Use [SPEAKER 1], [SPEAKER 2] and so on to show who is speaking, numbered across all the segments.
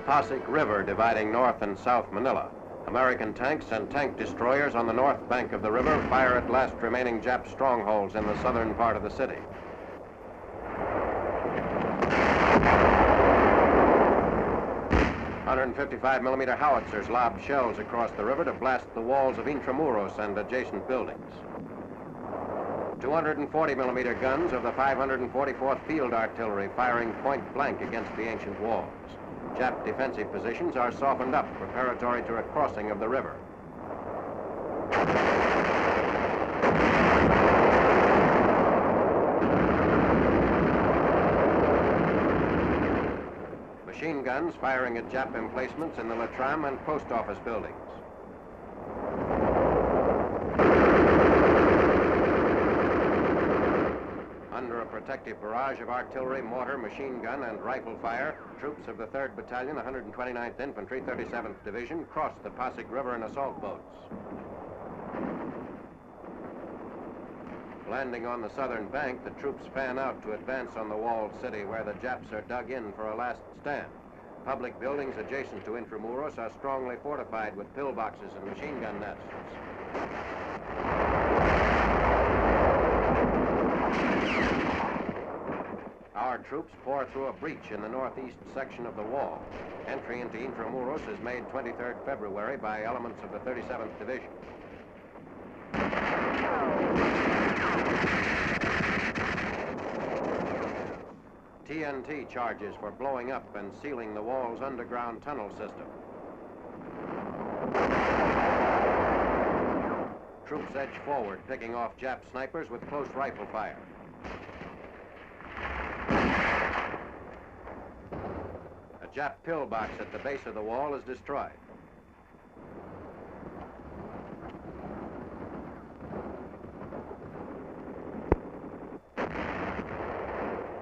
[SPEAKER 1] Pasig River dividing North and South Manila. American tanks and tank destroyers on the north bank of the river fire at last remaining Jap strongholds in the southern part of the city. .155mm howitzers lob shells across the river to blast the walls of Intramuros and adjacent buildings. 240mm guns of the 544th Field Artillery firing point blank against the ancient walls. Jap defensive positions are softened up preparatory to a crossing of the river. Machine guns firing at Jap emplacements in the Latram and post office buildings. Under a protective barrage of artillery, mortar, machine gun, and rifle fire, troops of the 3rd Battalion, 129th Infantry, 37th Division crossed the Pasig River in assault boats. Landing on the southern bank, the troops fan out to advance on the walled city where the Japs are dug in for a last stand. Public buildings adjacent to Intramuros are strongly fortified with pillboxes and machine gun nests. Our troops pour through a breach in the northeast section of the wall. Entry into Intramuros is made 23rd February by elements of the 37th Division. TNT charges for blowing up and sealing the wall's underground tunnel system. Troops edge forward, picking off Jap snipers with close rifle fire. A Jap pillbox at the base of the wall is destroyed.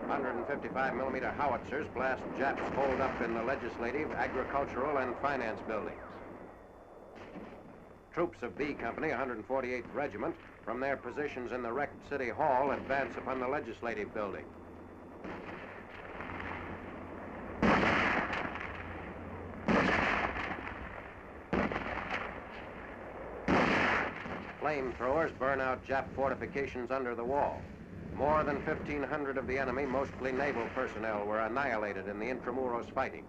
[SPEAKER 1] .155mm howitzers blast Japs holed up in the legislative, agricultural, and finance buildings. Troops of B Company, 148th Regiment, from their positions in the wrecked City Hall, advance upon the legislative building. Flamethrowers burn out Jap fortifications under the wall. More than 1,500 of the enemy, mostly naval personnel, were annihilated in the Intramuros fighting.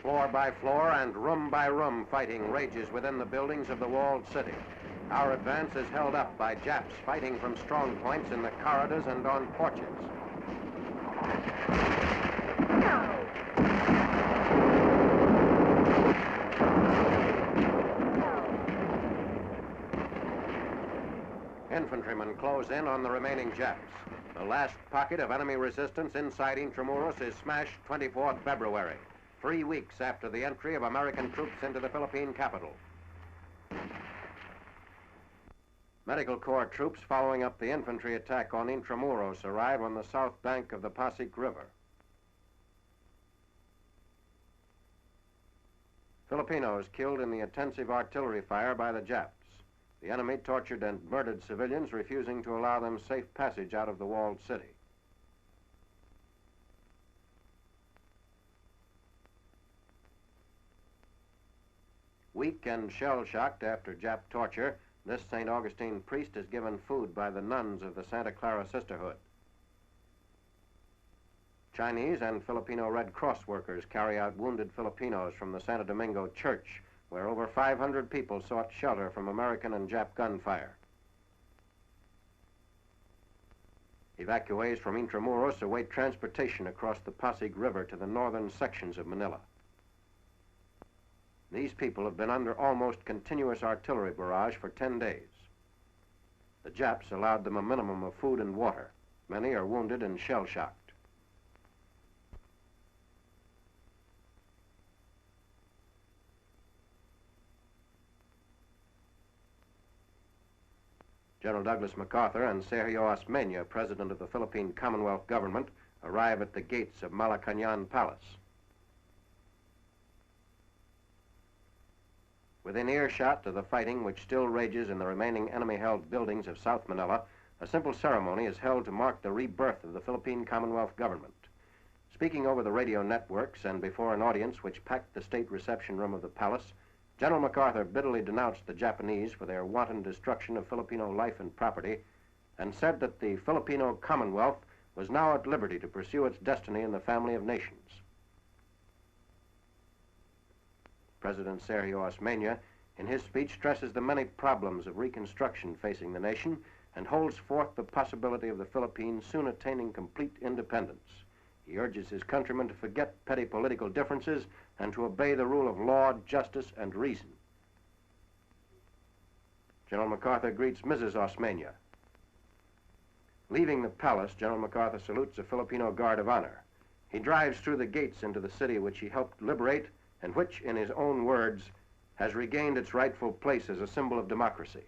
[SPEAKER 1] Floor by floor and room by room fighting rages within the buildings of the walled city. Our advance is held up by Japs fighting from strong points in the corridors and on porches. Infantrymen close in on the remaining Japs. The last pocket of enemy resistance inside Intramuros is smashed 24th February, 3 weeks after the entry of American troops into the Philippine capital. Medical Corps troops following up the infantry attack on Intramuros arrive on the south bank of the Pasig River. Filipinos killed in the intensive artillery fire by the Japs. The enemy tortured and murdered civilians, refusing to allow them safe passage out of the walled city. Weak and shell-shocked after Jap torture, this St. Augustine priest is given food by the nuns of the Santa Clara Sisterhood. Chinese and Filipino Red Cross workers carry out wounded Filipinos from the Santo Domingo Church, where over 500 people sought shelter from American and Jap gunfire. Evacuees from Intramuros await transportation across the Pasig River to the northern sections of Manila. These people have been under almost continuous artillery barrage for 10 days. The Japs allowed them a minimum of food and water. Many are wounded and shell-shocked. General Douglas MacArthur and Sergio Osmeña, President of the Philippine Commonwealth Government, arrive at the gates of Malacañan Palace. Within earshot of the fighting which still rages in the remaining enemy-held buildings of South Manila, a simple ceremony is held to mark the rebirth of the Philippine Commonwealth government. Speaking over the radio networks and before an audience which packed the state reception room of the palace, General MacArthur bitterly denounced the Japanese for their wanton destruction of Filipino life and property, and said that the Filipino Commonwealth was now at liberty to pursue its destiny in the family of nations. President Sergio Osmeña, in his speech, stresses the many problems of reconstruction facing the nation and holds forth the possibility of the Philippines soon attaining complete independence. He urges his countrymen to forget petty political differences and to obey the rule of law, justice, and reason. General MacArthur greets Mrs. Osmeña. Leaving the palace, General MacArthur salutes a Filipino guard of honor. He drives through the gates into the city which he helped liberate and which, in his own words, has regained its rightful place as a symbol of democracy.